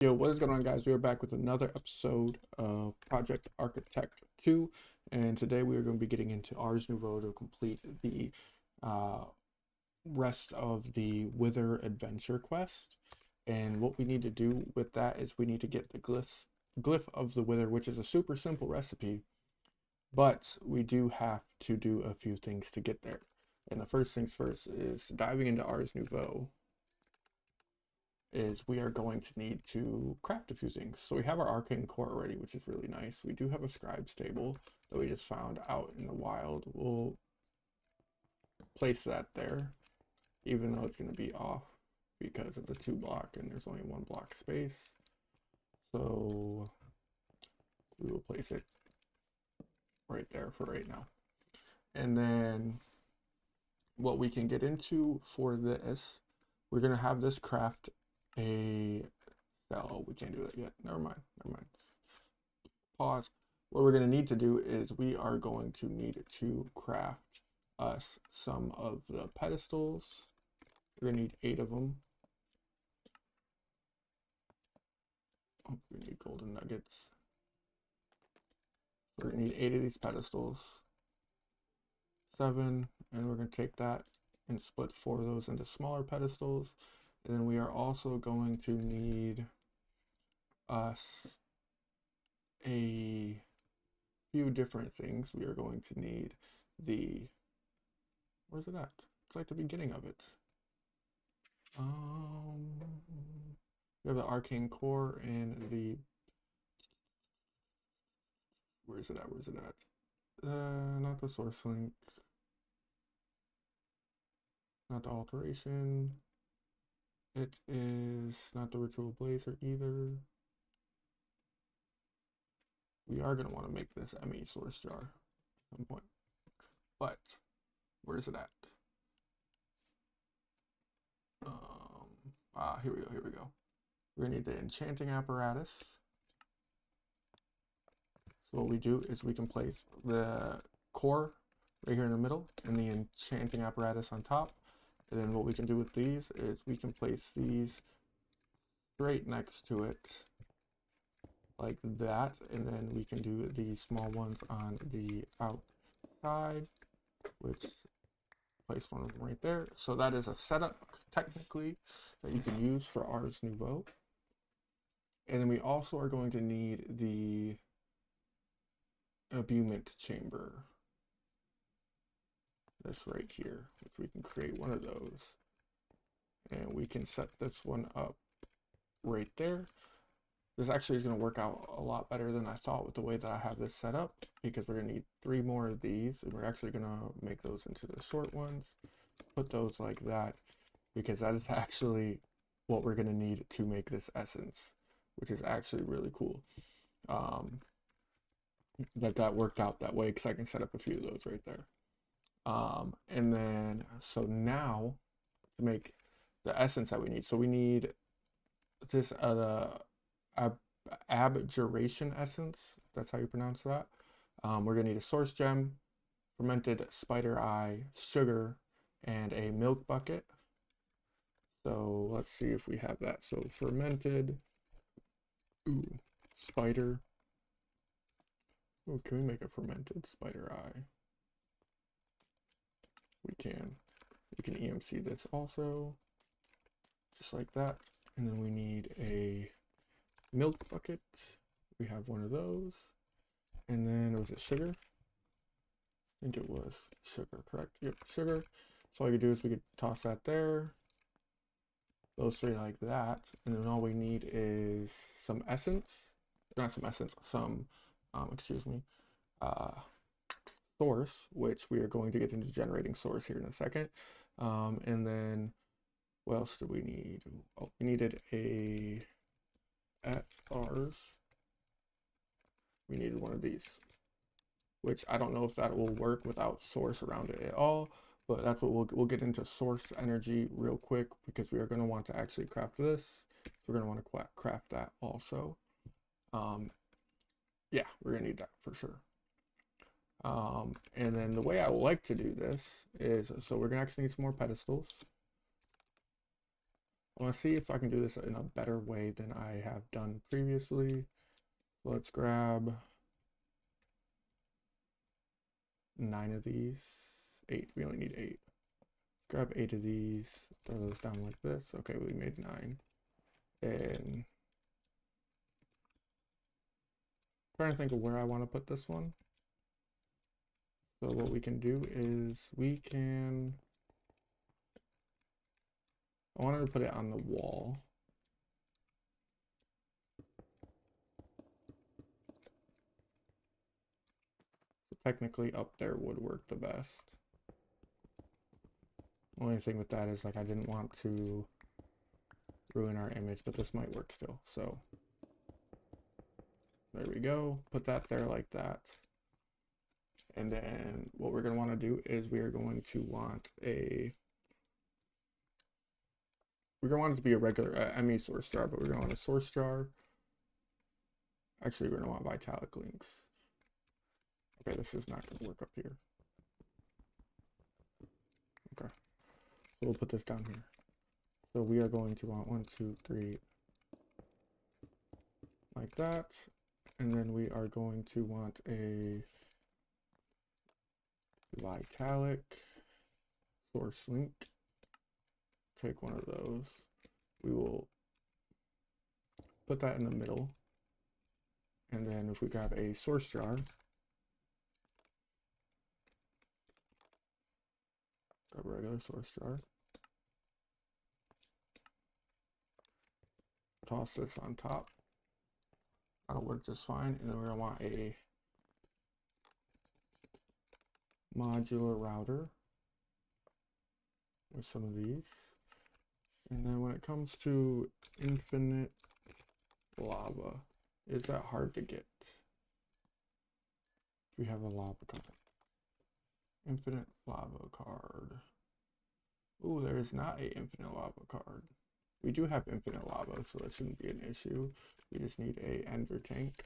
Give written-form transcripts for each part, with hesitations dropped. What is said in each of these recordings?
Yo, what is going on, guys? We are back with another episode of Project Architect 2, and today we are going to be getting into ARS NOUVEAU to complete the uh, rest of the Wither Adventure quest. And what we need to do with that is we need to get the glyph of the Wither, which is a super simple recipe, but we do have to do a few things to get there. And the first things first is diving into ARS NOUVEAU. Is we are going to need to craft a few things. So we have our arcane core already, which is really nice. We do have a scribe's table that we just found out in the wild. We'll place that there, even though it's going to be off because it's a 2-block and there's only 1 block space. So we will place it right there for right now. And then what we can get into for this, we're going to have this craft a cell. We can't do that yet. Never mind. Pause. What we're going to need to do is we are going to need to craft us some of the pedestals. We're going to need 8 of them. Oh, we need golden nuggets. We're going to need 8 of these pedestals. 7, and we're going to take that and split 4 of those into smaller pedestals. And then we are also going to need us a few different things. We are going to need the, where's it at? It's like the beginning of it. We have the arcane core and the, where's it at? Not the source link, not the alteration. It is not the ritual blazer either. We are going to want to make this ME source jar at some point. But where is it at? Here we go. We're going to need the enchanting apparatus. So what we do is we can place the core right here in the middle and the enchanting apparatus on top. And then what we can do with these is we can place these straight next to it like that. And then we can do the small ones on the outside, which place one of them right there. So that is a setup technically that you can use for ARS NOUVEAU. And then we also are going to need the abutment chamber. This right here, which we can create one of those, and we can set this one up right there. This actually is going to work out a lot better than I thought with the way that I have this set up, because we're going to need 3 more of these, and we're actually going to make those into the short ones, put those like that, because that is actually what we're going to need to make this essence, which is actually really cool. That worked out that way, because I can set up a few of those right there. And then, so now to make the essence that we need, so we need this, abjuration essence, that's how you pronounce that. We're gonna need a source gem, fermented spider eye, sugar, and a milk bucket. So let's see if we have that. So fermented, spider. Oh, can we make a fermented spider eye? We can EMC this also, just like that. And then we need a milk bucket. We have one of those. And then was it sugar? I think it was sugar, correct? Yep, sugar. So all you do is we could toss that there. Those 3 like that. And then all we need is some essence. Not some essence, some, excuse me. Source, which we are going to get into generating source here in a second. And then what else do we need? Oh, we needed a at ARS. We needed one of these, which I don't know if that will work without source around it at all, but that's what we'll get into source energy real quick, because we are going to want to actually craft this. So we're going to want to craft that also. Yeah, we're going to need that for sure. And then the way I like to do this is, so we're gonna actually need some more pedestals. want to see if I can do this in a better way than I have done previously. Let's grab 9 of these. 8. We only need 8. Grab 8 of these. Throw those down like this. Okay, we made 9. And I'm trying to think of where I want to put this one. So what we can do is I wanted to put it on the wall. So technically up there would work the best. Only thing with that is like I didn't want to ruin our image, but this might work still. So there we go. Put that there like that. And then what we're going to want to do is we're going to want it to be a regular ME source jar, but we're going to want a source jar. Actually, we're going to want vitalic links. Okay, this is not going to work up here. Okay, so we'll put this down here. So we are going to want 1, 2, 3, like that. And then we are going to want a vitalic source link. Take one of those. We will put that in the middle. And then if we grab a source jar, grab a regular source jar, toss this on top. That'll work just fine. And then we're gonna want a modular router with some of these. And then when it comes to infinite lava, is that hard to get? We have a lava card. Infinite lava card. Ooh, there is not a infinite lava card. We do have infinite lava, so that shouldn't be an issue. We just need a ender tank.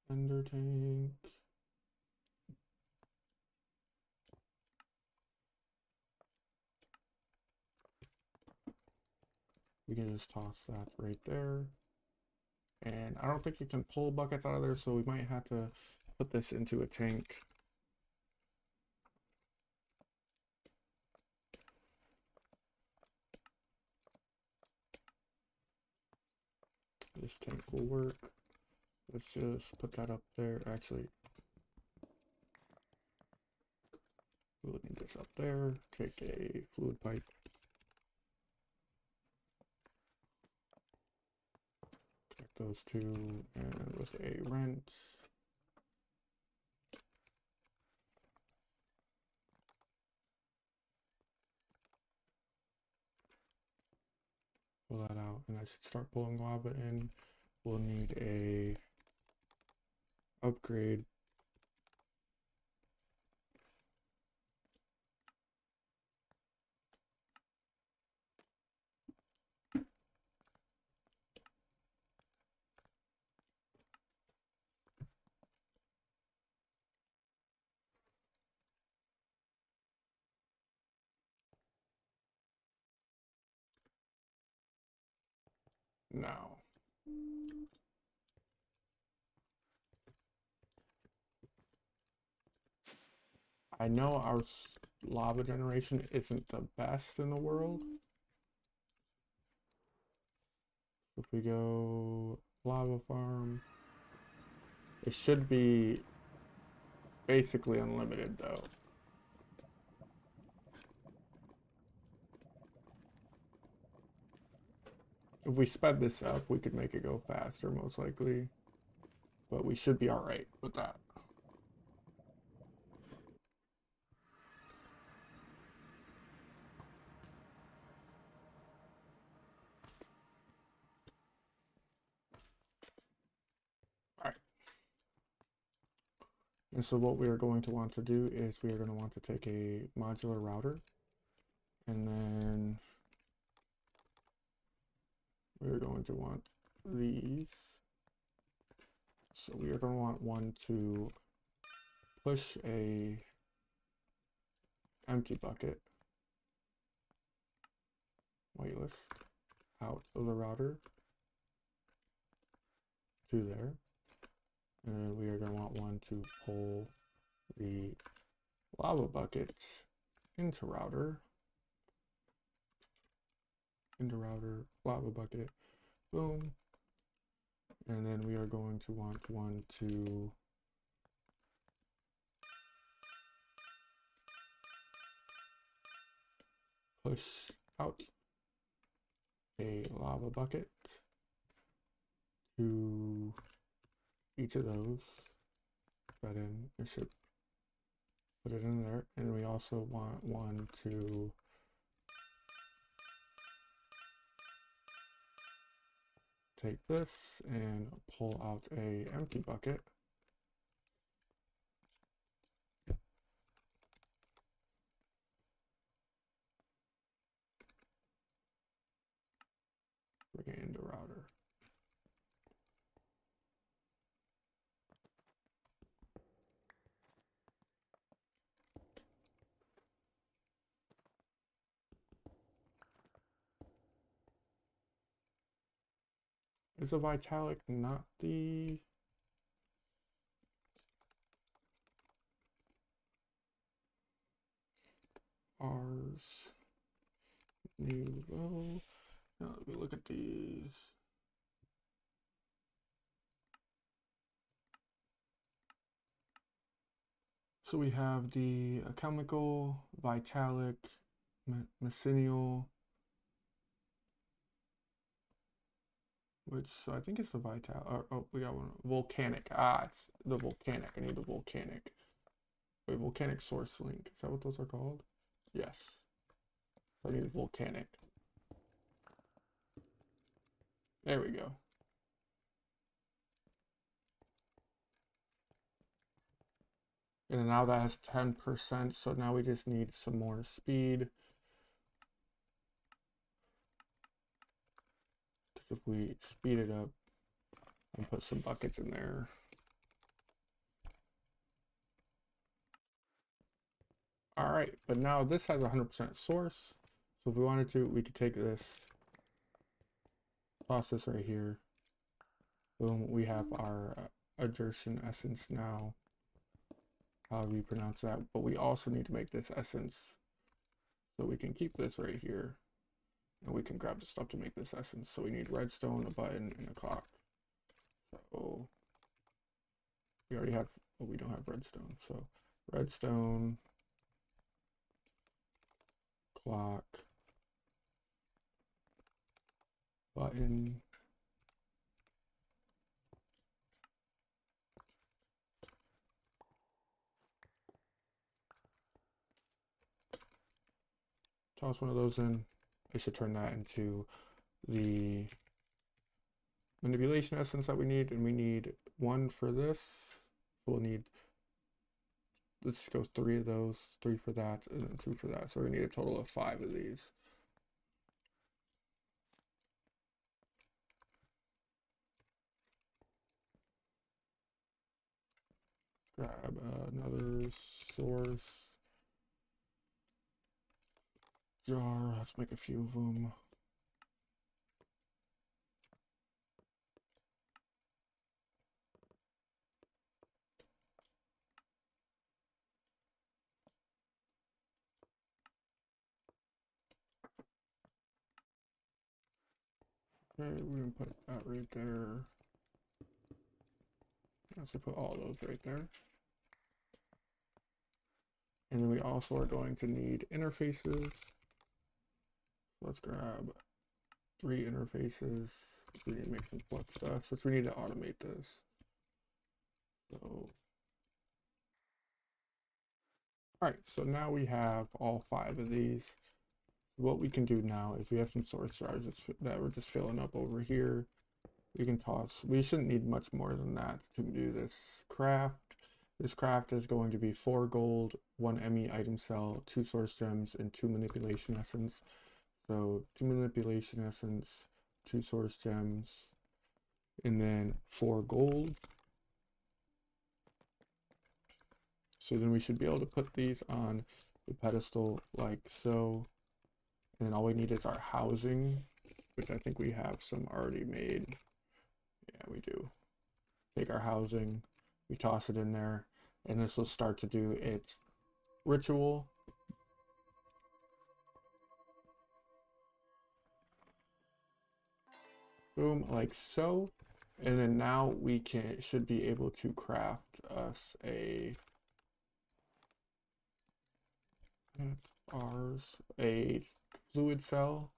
Ender tank. We can just toss that right there. And I don't think you can pull buckets out of there, so we might have to put this into a tank. This tank will work. Let's just put that up there. Actually, we'll need this up there. Take a fluid pipe. Connect those two, and with a rent. Pull that out, and I should start pulling lava in. We'll need a upgrade. Now, I know our lava generation isn't the best in the world. If we go lava farm, it should be basically unlimited though. If we sped this up, we could make it go faster most likely, but we should be all right with that. All right. And so what we are going to want to do is we are going to want to take a modular router, and then we're going to want these. So we are going to want one to push a empty bucket. whitelist out of the router to there. And then we are going to want one to pull the lava buckets into router, lava bucket, boom. And then we are going to want one to push out a lava bucket to each of those. Put in, it should put it in there. And we also want one to take this and pull out a empty bucket. Bring it into router. Is a Vitalik not the ARS NOUVEAU? Now let me look at these. So we have the chemical, Vitalik, medicinal, which so I think it's the Vital. Oh, we got one. Volcanic. Ah, it's the volcanic. I need the volcanic. Wait, volcanic source link. Is that what those are called? Yes. So I need volcanic. There we go. And now that has 10%. So now we just need some more speed. If we speed it up and put some buckets in there. All right, but now this has 100% source. So if we wanted to, we could take this, toss this right here. Boom, we have our adjacent essence now. How do we pronounce that? But we also need to make this essence. So we can keep this right here. And we can grab the stuff to make this essence. So we need redstone, a button, and a clock. So we already have, well, we don't have redstone. So redstone, clock, button, toss one of those in. I should turn that into the manipulation essence that we need, and we need one for this. We'll need, let's go 3 of those, 3 for that, and then 2 for that. So we need a total of 5 of these. Grab another source jar. Let's make a few of them. Okay, we're gonna put that right there. So put all those right there. And then we also are going to need interfaces. Let's grab 3 interfaces. We need to make some flux stuff, so we need to automate this. So, all right, so now we have all 5 of these. What we can do now is we have some source jars that we're just filling up over here. We can toss, we shouldn't need much more than that to do this craft. This craft is going to be 4 gold, 1 ME item cell, 2 source gems, and 2 manipulation essence. So 2 manipulation essence, 2 source gems, and then 4 gold. So then we should be able to put these on the pedestal like so. And then all we need is our housing, which I think we have some already made. Yeah, we do. Take our housing, we toss it in there, and this will start to do its ritual. Boom, like so. And then now we should be able to craft us a ARS, a fluid cell.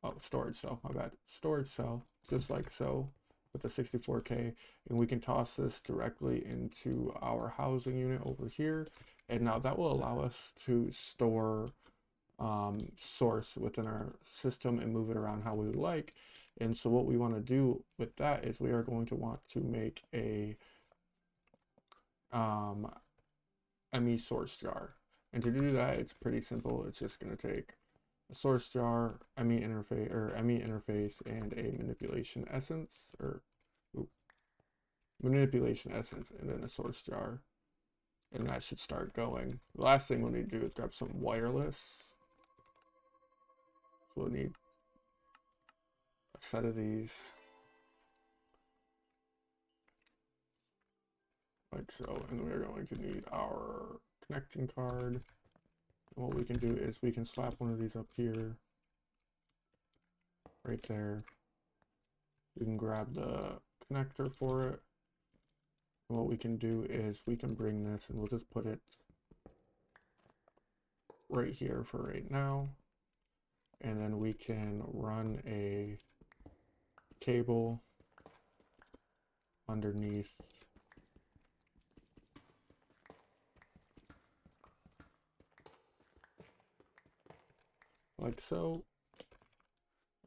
Oh, storage cell, my bad. Storage cell, just like so, with the 64K. And we can toss this directly into our housing unit over here. And now that will allow us to store source within our system and move it around how we would like. And so what we want to do with that is we are going to want to make a ME source jar. And to do that, it's pretty simple. It's just going to take a source jar, ME interface, and a manipulation essence, manipulation essence, and then a source jar. And that should start going. The last thing we'll need to do is grab some wireless. So we'll need a set of these. Like so. And we're going to need our connecting card. And what we can do is we can slap one of these up here. Right there. We can grab the connector for it. And what we can do is we can bring this and we'll just put it right here for right now. And then we can run a cable underneath like so.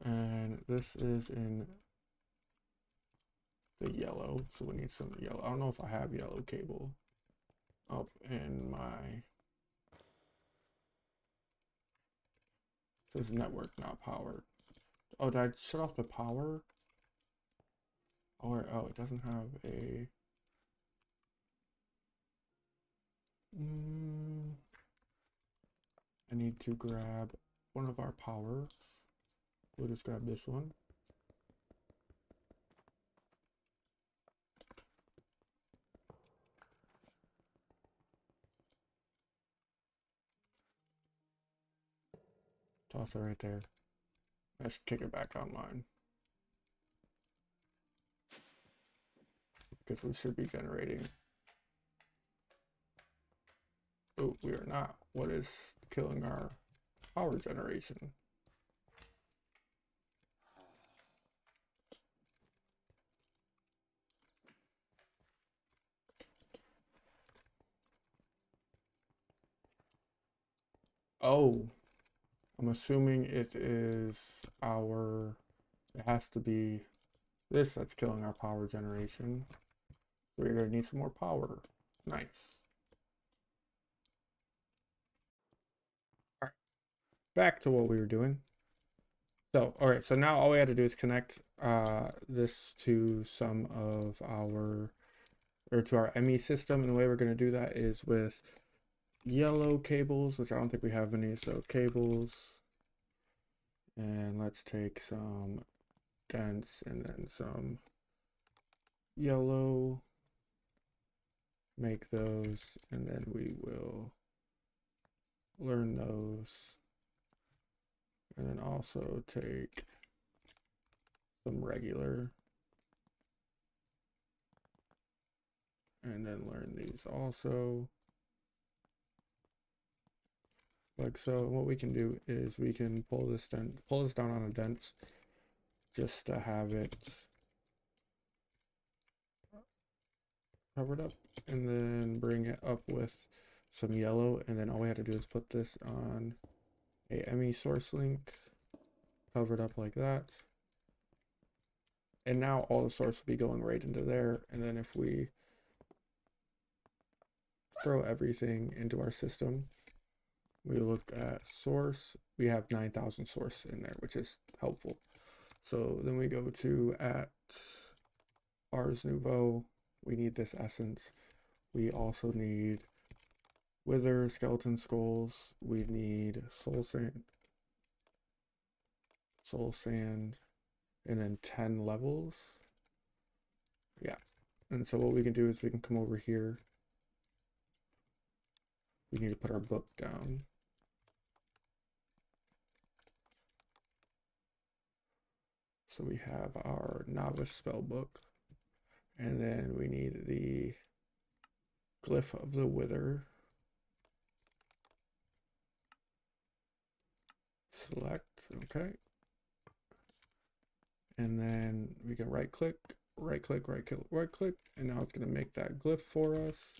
And this is in the yellow, so we need some yellow. I don't know if I have yellow cable up in my, it says network not powered. Oh, did I shut off the power? Or oh, it doesn't have a I need to grab one of our powers. We'll just grab this one. Toss it right there. Let's kick it back online. Because we should be generating. Oh, we are not. What is killing our power generation? Oh, I'm assuming it is our, it has to be this that's killing our power generation. We're gonna need some more power. Nice. All right, back to what we were doing. So, all right, so now all we had to do is connect this to some of our, or to our ME system. And the way we're gonna do that is with yellow cables, which I don't think we have any, so cables. And let's take some dense and then some yellow, make those, and then we will learn those. And then also take some regular and then learn these also. Like so. What we can do is we can pull this down on a dense just to have it covered up, and then bring it up with some yellow, and then all we have to do is put this on a ME source link, covered up like that. And now all the source will be going right into there. And then if we throw everything into our system, we look at source, we have 9,000 source in there, which is helpful. So then we go to at ARS NOUVEAU, we need this essence. We also need wither, skeleton skulls. We need soul sand, and then 10 levels. Yeah. And so what we can do is we can come over here. We need to put our book down. So we have our novice spell book, and then we need the glyph of the wither. Select, okay. And then we can right click, and now it's going to make that glyph for us.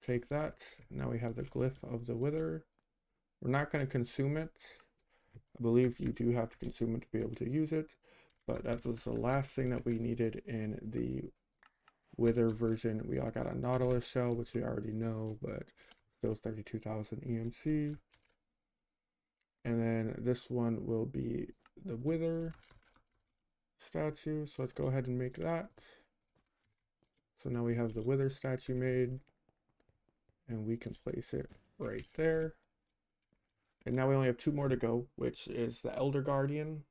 Take that. Now we have the glyph of the wither. We're not going to consume it. I believe you do have to consume it to be able to use it, but that was the last thing that we needed in the wither version. We all got a nautilus shell, which we already know, but still 32,000 EMC. And then this one will be the wither statue. So let's go ahead and make that. So now we have the wither statue made, and we can place it right there. And now we only have 2 more to go, which is the Elder Guardian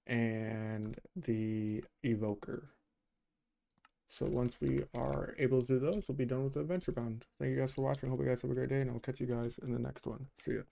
and the Evoker. So once we are able to do those, we'll be done with the Adventure Bound. Thank you guys for watching. Hope you guys have a great day, and I'll catch you guys in the next one. See ya.